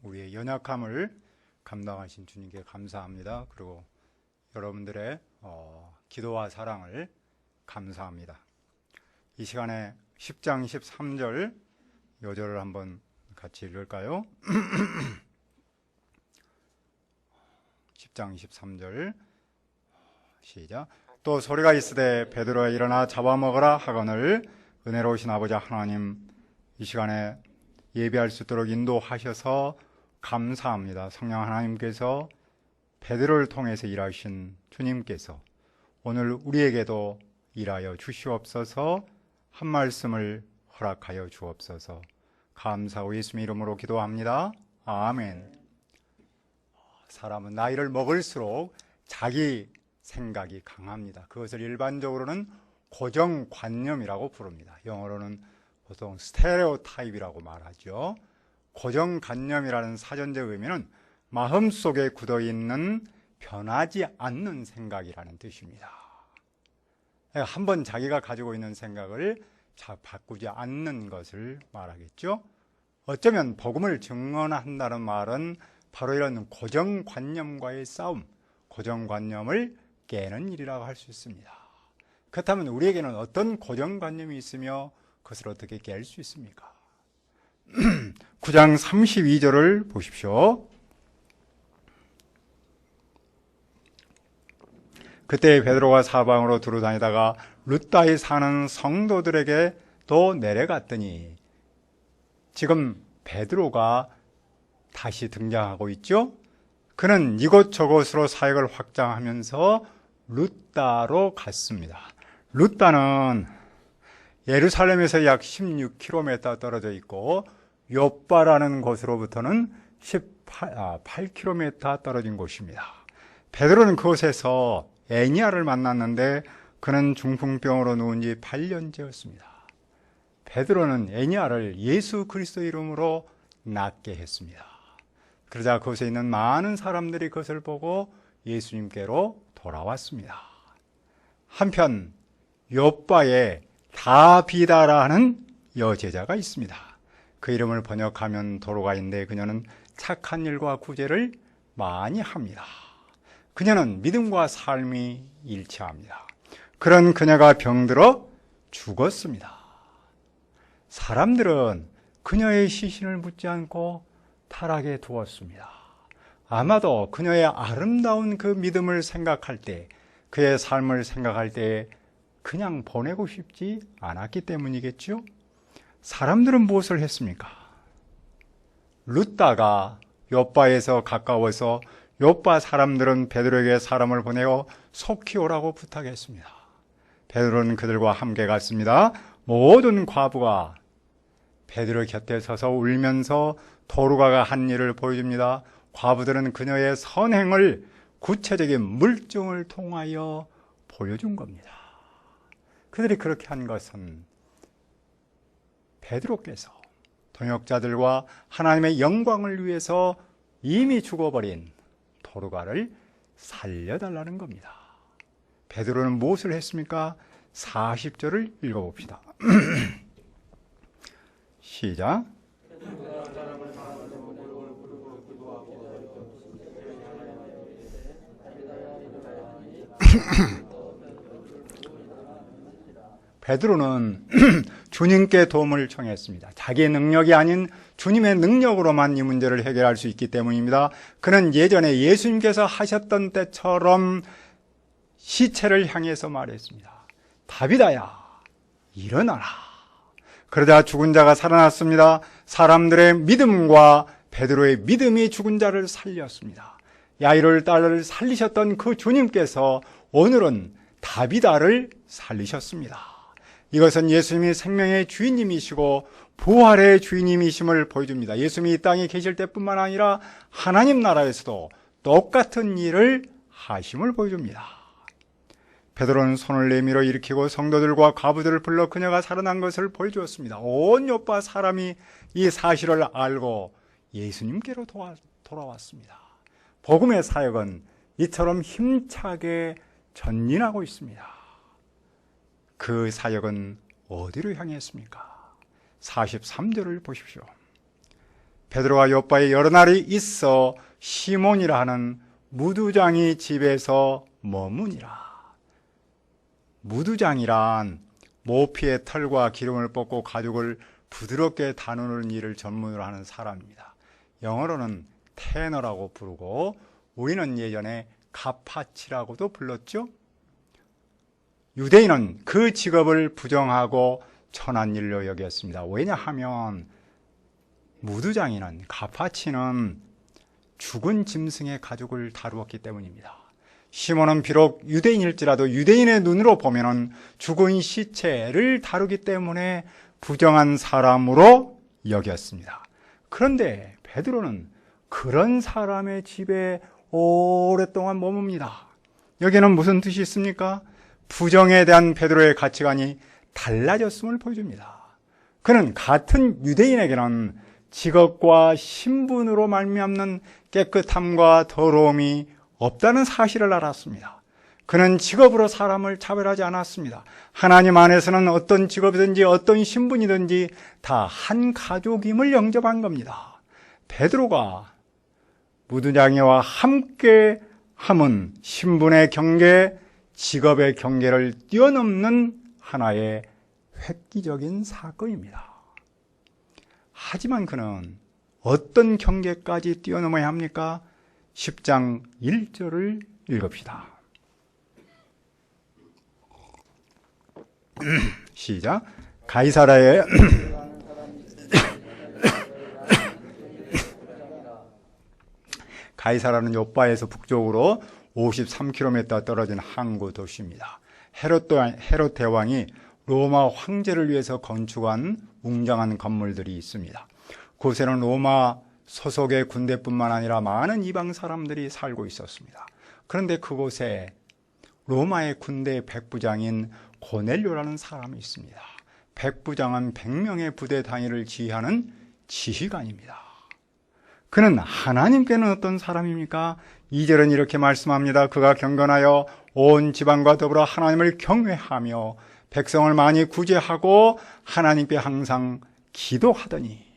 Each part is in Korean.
우리의 연약함을 감당하신 주님께 감사합니다. 그리고 여러분들의 기도와 사랑을 감사합니다. 이 시간에 10장 13절 요절을 한번 같이 읽을까요? 10장 23절 시작. 또 소리가 있으되 베드로야 일어나 잡아먹으라 하거늘 은혜로우신 아버지 하나님, 이 시간에 예배할 수 있도록 인도하셔서 감사합니다. 성령 하나님께서 베드로를 통해서 일하신 주님께서 오늘 우리에게도 일하여 주시옵소서. 한 말씀을 허락하여 주옵소서. 감사하고 예수님의 이름으로 기도합니다. 아멘. 사람은 나이를 먹을수록 자기 생각이 강합니다. 그것을 일반적으로는 고정관념이라고 부릅니다. 영어로는 보통 스테레오타입이라고 말하죠. 고정관념이라는 사전적 의미는 마음속에 굳어있는 변하지 않는 생각이라는 뜻입니다. 한번 자기가 가지고 있는 생각을 바꾸지 않는 것을 말하겠죠. 어쩌면 복음을 증언한다는 말은 바로 이런 고정관념과의 싸움, 고정관념을 깨는 일이라고 할 수 있습니다. 그렇다면 우리에게는 어떤 고정관념이 있으며 그것을 어떻게 깰 수 있습니까? 9장 32절을 보십시오. 그때 베드로가 사방으로 두루 다니다가 룻다에 사는 성도들에게 또 내려갔더니, 지금 베드로가 다시 등장하고 있죠. 그는 이곳저곳으로 사역을 확장하면서 룻다로 갔습니다. 룻다는 예루살렘에서 약 16km 떨어져 있고 욥바라는 곳으로부터는 8km 떨어진 곳입니다. 베드로는 그곳에서 애니아를 만났는데 그는 중풍병으로 누운 지 8년째였습니다. 베드로는 애니아를 예수 그리스도 이름으로 낫게 했습니다. 그러자 그곳에 있는 많은 사람들이 그것을 보고 예수님께로 돌아왔습니다. 한편 욥바에 다비다라는 여제자가 있습니다. 그 이름을 번역하면 도로가인데 그녀는 착한 일과 구제를 많이 합니다. 그녀는 믿음과 삶이 일치합니다. 그런 그녀가 병들어 죽었습니다. 사람들은 그녀의 시신을 묻지 않고 타락에 두었습니다. 아마도 그녀의 아름다운 그 믿음을 생각할 때, 그의 삶을 생각할 때 그냥 보내고 싶지 않았기 때문이겠죠. 사람들은 무엇을 했습니까? 룻다가 욥바에서 가까워서 욥바 사람들은 베드로에게 사람을 보내어 속히 오라고 부탁했습니다. 베드로는 그들과 함께 갔습니다. 모든 과부가 베드로 곁에 서서 울면서 도루가가 한 일을 보여줍니다. 과부들은 그녀의 선행을 구체적인 물증을 통하여 보여준 겁니다. 그들이 그렇게 한 것은 베드로께서 동역자들과 하나님의 영광을 위해서 이미 죽어버린 도루가를 살려달라는 겁니다. 베드로는 무엇을 했습니까? 40절을 읽어봅시다. 시작. 베드로는 주님께 도움을 청했습니다. 자기의 능력이 아닌 주님의 능력으로만 이 문제를 해결할 수 있기 때문입니다. 그는 예전에 예수님께서 하셨던 때처럼 시체를 향해서 말했습니다. 다비다야, 일어나라. 그러자 죽은 자가 살아났습니다. 사람들의 믿음과 베드로의 믿음이 죽은 자를 살렸습니다. 야이로의 딸을 살리셨던 그 주님께서 오늘은 다비다를 살리셨습니다. 이것은 예수님이 생명의 주인님이시고 부활의 주인님이심을 보여줍니다. 예수님이 이 땅에 계실 때뿐만 아니라 하나님 나라에서도 똑같은 일을 하심을 보여줍니다. 베드로는 손을 내밀어 일으키고 성도들과 과부들을 불러 그녀가 살아난 것을 보여주었습니다. 온 욥바 사람이 이 사실을 알고 예수님께로 돌아왔습니다. 복음의 사역은 이처럼 힘차게 전진하고 있습니다. 그 사역은 어디로 향했습니까? 43절을 보십시오. 베드로와 요바에 여러 날이 있어 시몬이라 하는 무두장이 집에서 머무니라. 무두장이란 모피의 털과 기름을 뽑고 가죽을 부드럽게 다루는 일을 전문으로 하는 사람입니다. 영어로는 테너라고 부르고 우리는 예전에 가파치라고도 불렀죠. 유대인은 그 직업을 부정하고 천한 일로 여겼습니다. 왜냐하면 무두장이는, 가파치는 죽은 짐승의 가죽을 다루었기 때문입니다. 시몬은 비록 유대인일지라도 유대인의 눈으로 보면은 죽은 시체를 다루기 때문에 부정한 사람으로 여겼습니다. 그런데 베드로는 그런 사람의 집에 오랫동안 머뭅니다. 여기는 무슨 뜻이 있습니까? 부정에 대한 베드로의 가치관이 달라졌음을 보여줍니다. 그는 같은 유대인에게는 직업과 신분으로 말미암는 깨끗함과 더러움이 없다는 사실을 알았습니다. 그는 직업으로 사람을 차별하지 않았습니다. 하나님 안에서는 어떤 직업이든지 어떤 신분이든지 다 한 가족임을 영접한 겁니다. 베드로가 무두장이와 함께 함은 신분의 경계, 직업의 경계를 뛰어넘는 하나의 획기적인 사건입니다. 하지만 그는 어떤 경계까지 뛰어넘어야 합니까? 10장 1절을 읽읍시다. 시작. 가이사라에 가이사라는 요바에서 북쪽으로 53km 떨어진 항구 도시입니다. 헤롯 대왕이 로마 황제를 위해서 건축한 웅장한 건물들이 있습니다. 그곳에는 로마 소속의 군대뿐만 아니라 많은 이방 사람들이 살고 있었습니다. 그런데 그곳에 로마의 군대 백부장인 고넬료라는 사람이 있습니다. 백부장은 100명의 부대 단위를 지휘하는 지휘관입니다. 그는 하나님께는 어떤 사람입니까? 2절은 이렇게 말씀합니다. 그가 경건하여 온 지방과 더불어 하나님을 경외하며 백성을 많이 구제하고 하나님께 항상 기도하더니,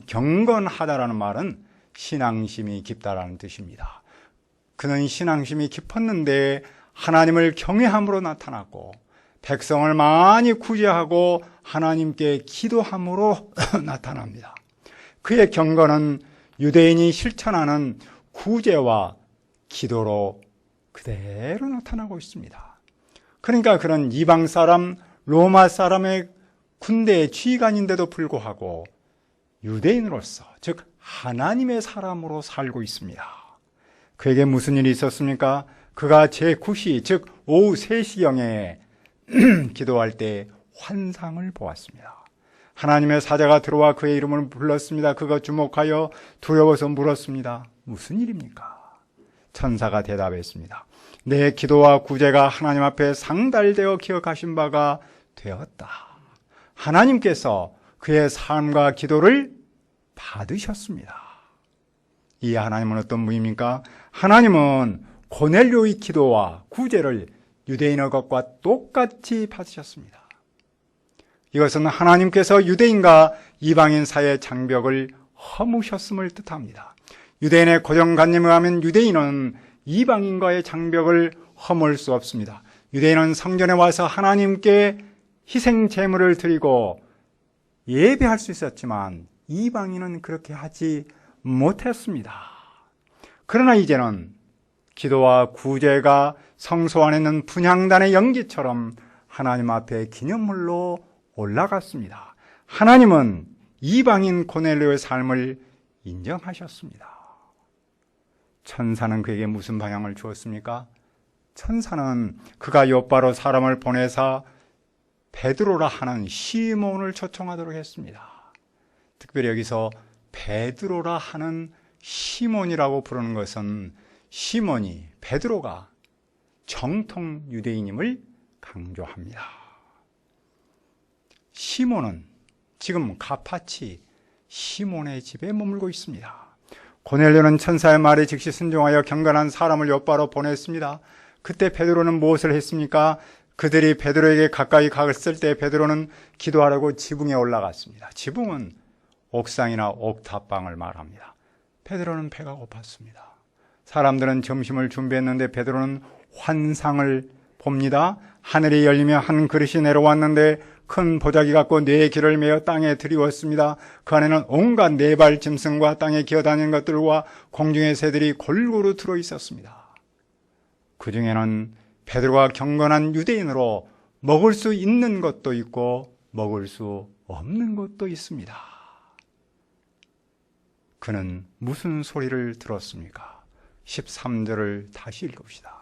경건하다라는 말은 신앙심이 깊다라는 뜻입니다. 그는 신앙심이 깊었는데 하나님을 경외함으로 나타났고 백성을 많이 구제하고 하나님께 기도함으로 나타납니다. 그의 경건은 유대인이 실천하는 구제와 기도로 그대로 나타나고 있습니다. 그러니까 그런 이방 사람, 로마 사람의 군대의 지휘관인데도 불구하고 유대인으로서, 즉 하나님의 사람으로 살고 있습니다. 그에게 무슨 일이 있었습니까? 그가 제9시, 즉 오후 3시경에 기도할 때 환상을 보았습니다. 하나님의 사자가 들어와 그의 이름을 불렀습니다. 그가 주목하여 두려워서 물었습니다. 무슨 일입니까? 천사가 대답했습니다. 내 기도와 구제가 하나님 앞에 상달되어 기억하신 바가 되었다. 하나님께서 그의 삶과 기도를 받으셨습니다. 이 하나님은 어떤 분입니까? 하나님은 고넬료의 기도와 구제를 유대인의 것과 똑같이 받으셨습니다. 이것은 하나님께서 유대인과 이방인 사이의 장벽을 허무셨음을 뜻합니다. 유대인의 고정관념에 의하면 유대인은 이방인과의 장벽을 허물 수 없습니다. 유대인은 성전에 와서 하나님께 희생 제물을 드리고 예배할 수 있었지만 이방인은 그렇게 하지 못했습니다. 그러나 이제는 기도와 구제가 성소 안에 있는 분향단의 연기처럼 하나님 앞에 기념물로 올라갔습니다. 하나님은 이방인 고넬료의 삶을 인정하셨습니다. 천사는 그에게 무슨 방향을 주었습니까? 천사는 그가 요바로 사람을 보내사 베드로라 하는 시몬을 초청하도록 했습니다. 특별히 여기서 베드로라 하는 시몬이라고 부르는 것은 시몬이, 베드로가 정통 유대인임을 강조합니다. 시몬은 지금 가파치 시몬의 집에 머물고 있습니다. 고넬료는 천사의 말에 즉시 순종하여 경건한 사람을 요바로 보냈습니다. 그때 베드로는 무엇을 했습니까? 그들이 베드로에게 가까이 갔을 때 베드로는 기도하려고 지붕에 올라갔습니다. 지붕은 옥상이나 옥탑방을 말합니다. 베드로는 배가 고팠습니다. 사람들은 점심을 준비했는데 베드로는 환상을 봅니다. 하늘이 열리며 한 그릇이 내려왔는데 큰 보자기 같고 네 길을 메어 땅에 들이웠습니다. 그 안에는 온갖 네발 짐승과 땅에 기어다니는 것들과 공중의 새들이 골고루 들어 있었습니다. 그 중에는 베드로가 경건한 유대인으로 먹을 수 있는 것도 있고 먹을 수 없는 것도 있습니다. 그는 무슨 소리를 들었습니까? 13절을 다시 읽읍시다.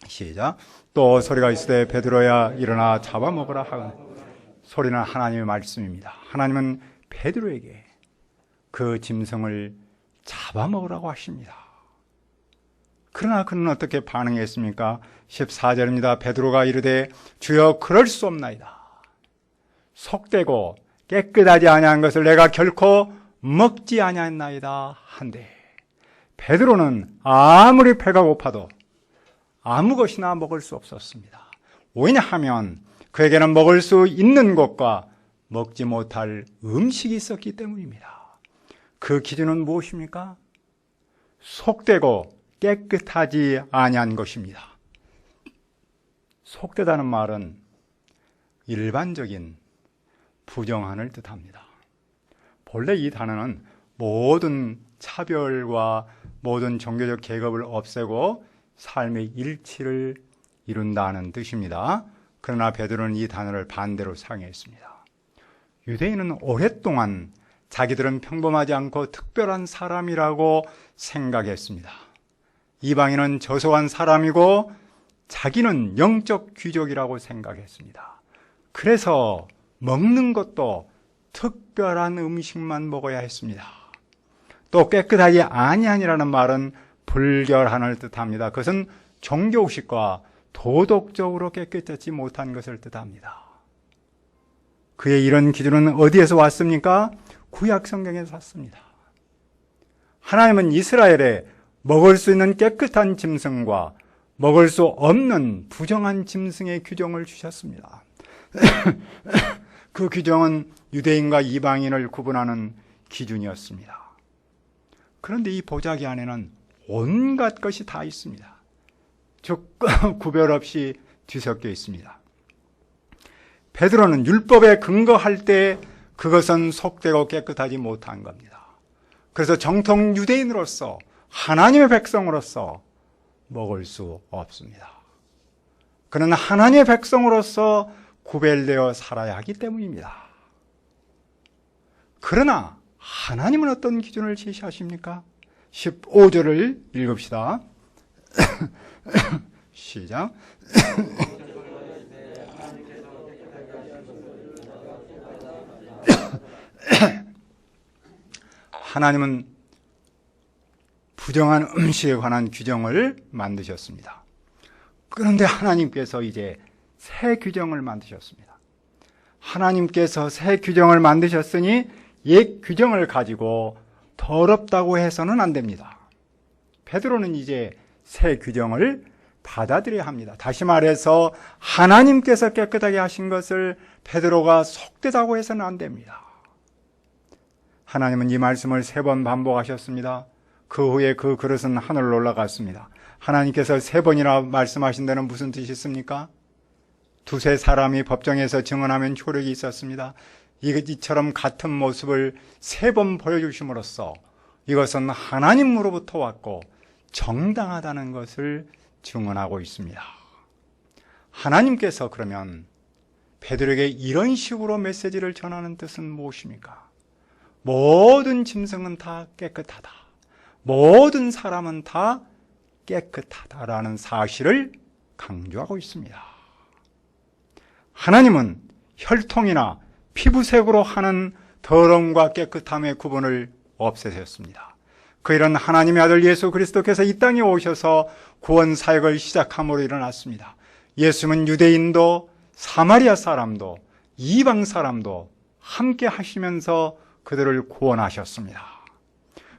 시작. 또 소리가 있으되 베드로야 일어나 잡아먹으라 하거늘. 소리는 하나님의 말씀입니다. 하나님은 베드로에게 그 짐승을 잡아먹으라고 하십니다. 그러나 그는 어떻게 반응했습니까? 14절입니다. 베드로가 이르되 주여 그럴 수 없나이다. 속되고 깨끗하지 아니한 것을 내가 결코 먹지 아니하나이다 한데 베드로는 아무리 배가 고파도 아무 것이나 먹을 수 없었습니다. 왜냐하면 그에게는 먹을 수 있는 것과 먹지 못할 음식이 있었기 때문입니다. 그 기준은 무엇입니까? 속되고 깨끗하지 아니한 것입니다. 속되다는 말은 일반적인 부정한을 뜻합니다. 본래 이 단어는 모든 차별과 모든 종교적 계급을 없애고 삶의 일치를 이룬다는 뜻입니다. 그러나 베드로는 이 단어를 반대로 사용했습니다. 유대인은 오랫동안 자기들은 평범하지 않고 특별한 사람이라고 생각했습니다. 이방인은 저소한 사람이고 자기는 영적 귀족이라고 생각했습니다. 그래서 먹는 것도 특별한 음식만 먹어야 했습니다. 또 깨끗하지 아니하니라는 말은 불결한을 뜻합니다. 그것은 종교의식과 도덕적으로 깨끗하지 못한 것을 뜻합니다. 그의 이런 기준은 어디에서 왔습니까? 구약 성경에서 왔습니다. 하나님은 이스라엘에 먹을 수 있는 깨끗한 짐승과 먹을 수 없는 부정한 짐승의 규정을 주셨습니다. 그 규정은 유대인과 이방인을 구분하는 기준이었습니다. 그런데 이 보자기 안에는 온갖 것이 다 있습니다. 즉 구별 없이 뒤섞여 있습니다. 베드로는 율법에 근거할 때 그것은 속되고 깨끗하지 못한 겁니다. 그래서 정통 유대인으로서 하나님의 백성으로서 먹을 수 없습니다. 그는 하나님의 백성으로서 구별되어 살아야 하기 때문입니다. 그러나 하나님은 어떤 기준을 제시하십니까? 15절을 읽읍시다. 시작. 하나님은 부정한 음식에 관한 규정을 만드셨습니다. 그런데 하나님께서 이제 새 규정을 만드셨습니다. 하나님께서 새 규정을 만드셨으니 옛 규정을 가지고 더럽다고 해서는 안 됩니다. 베드로는 이제 새 규정을 받아들여야 합니다. 다시 말해서 하나님께서 깨끗하게 하신 것을 베드로가 속되다고 해서는 안 됩니다. 하나님은 이 말씀을 3번 반복하셨습니다. 그 후에 그 그릇은 하늘로 올라갔습니다. 하나님께서 3번이나 말씀하신 데는 무슨 뜻이 있습니까? 두세 사람이 법정에서 증언하면 효력이 있었습니다. 이처럼 같은 모습을 3번 보여주심으로써 이것은 하나님으로부터 왔고 정당하다는 것을 증언하고 있습니다. 하나님께서 그러면 베드로에게 이런 식으로 메시지를 전하는 뜻은 무엇입니까? 모든 짐승은 다 깨끗하다. 모든 사람은 다 깨끗하다라는 사실을 강조하고 있습니다. 하나님은 혈통이나 피부색으로 하는 더러움과 깨끗함의 구분을 없애셨습니다. 그 일은 하나님의 아들 예수 그리스도께서 이 땅에 오셔서 구원 사역을 시작함으로 일어났습니다. 예수님은 유대인도 사마리아 사람도 이방 사람도 함께 하시면서 그들을 구원하셨습니다.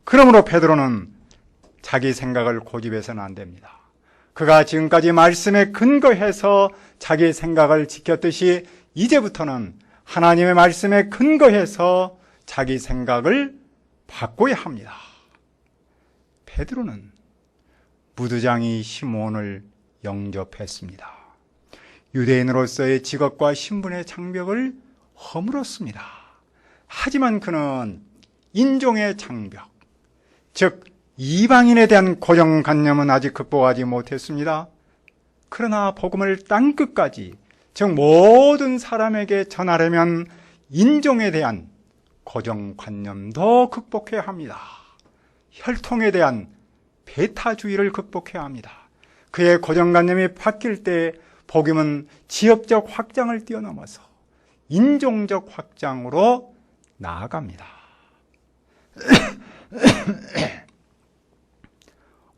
그러므로 베드로는 자기 생각을 고집해서는 안 됩니다. 그가 지금까지 말씀에 근거해서 자기 생각을 지켰듯이 이제부터는 하나님의 말씀에 근거해서 자기 생각을 바꿔야 합니다. 베드로는 무두장이 시몬을 영접했습니다. 유대인으로서의 직업과 신분의 장벽을 허물었습니다. 하지만 그는 인종의 장벽, 즉 이방인에 대한 고정관념은 아직 극복하지 못했습니다. 그러나 복음을 땅끝까지, 즉 모든 사람에게 전하려면 인종에 대한 고정관념도 극복해야 합니다. 혈통에 대한 배타주의를 극복해야 합니다. 그의 고정관념이 바뀔 때 복음은 지역적 확장을 뛰어넘어서 인종적 확장으로 나아갑니다.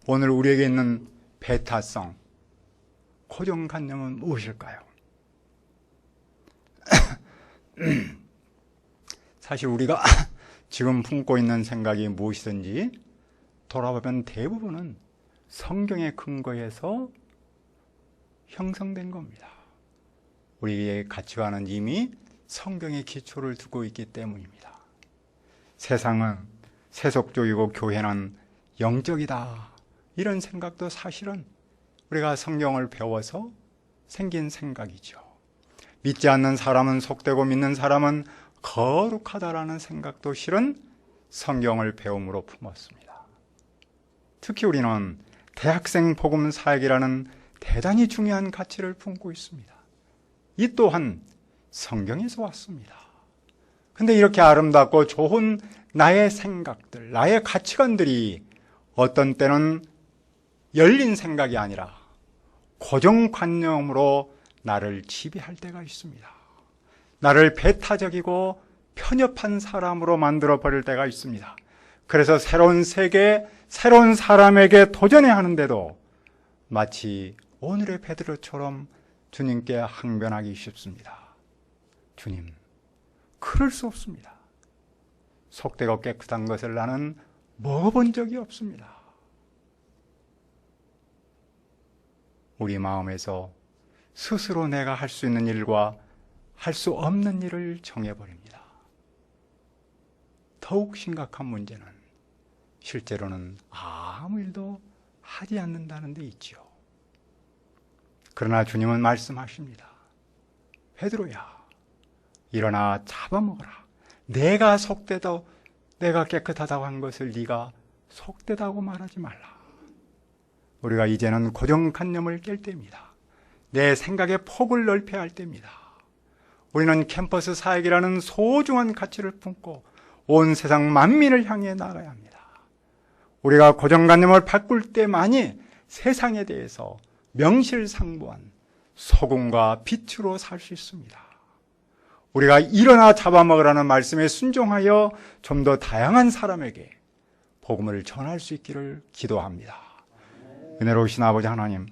오늘 우리에게 있는 배타성, 고정관념은 무엇일까요? 사실 우리가 지금 품고 있는 생각이 무엇이든지 돌아보면 대부분은 성경에 근거해서 형성된 겁니다. 우리의 가치관은 이미 성경에 기초를 두고 있기 때문입니다. 세상은 세속적이고 교회는 영적이다, 이런 생각도 사실은 우리가 성경을 배워서 생긴 생각이죠. 믿지 않는 사람은 속되고 믿는 사람은 거룩하다라는 생각도 실은 성경을 배움으로 품었습니다. 특히 우리는 대학생 복음 사역이라는 대단히 중요한 가치를 품고 있습니다. 이 또한 성경에서 왔습니다. 근데 이렇게 아름답고 좋은 나의 생각들, 나의 가치관들이 어떤 때는 열린 생각이 아니라 고정관념으로 나를 지배할 때가 있습니다. 나를 배타적이고 편협한 사람으로 만들어 버릴 때가 있습니다. 그래서 새로운 세계, 새로운 사람에게 도전해야 하는데도 마치 오늘의 베드로처럼 주님께 항변하기 쉽습니다. 주님, 그럴 수 없습니다. 속되고 깨끗한 것을 나는 먹어본 적이 없습니다. 우리 마음에서 스스로 내가 할 수 있는 일과 할 수 없는 일을 정해버립니다. 더욱 심각한 문제는 실제로는 아무 일도 하지 않는다는 데 있지요. 그러나 주님은 말씀하십니다. 베드로야, 일어나 잡아먹어라. 내가 속되다, 내가 깨끗하다고 한 것을 네가 속되다고 말하지 말라. 우리가 이제는 고정관념을 깰 때입니다. 내 생각의 폭을 넓혀야 할 때입니다. 우리는 캠퍼스 사역이라는 소중한 가치를 품고 온 세상 만민을 향해 나가야 합니다. 우리가 고정관념을 바꿀 때만이 세상에 대해서 명실상부한 소금과 빛으로 살 수 있습니다. 우리가 일어나 잡아먹으라는 말씀에 순종하여 좀 더 다양한 사람에게 복음을 전할 수 있기를 기도합니다. 은혜로우신 아버지 하나님,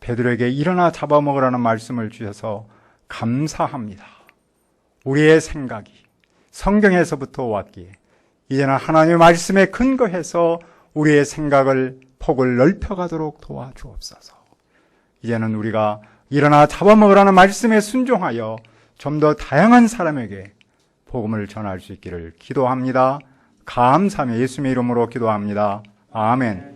베드로에게 일어나 잡아먹으라는 말씀을 주셔서 감사합니다. 우리의 생각이 성경에서부터 왔기에 이제는 하나님의 말씀에 근거해서 우리의 생각을 폭을 넓혀가도록 도와주옵소서. 이제는 우리가 일어나 잡아먹으라는 말씀에 순종하여 좀 더 다양한 사람에게 복음을 전할 수 있기를 기도합니다. 감사하며 예수님의 이름으로 기도합니다. 아멘.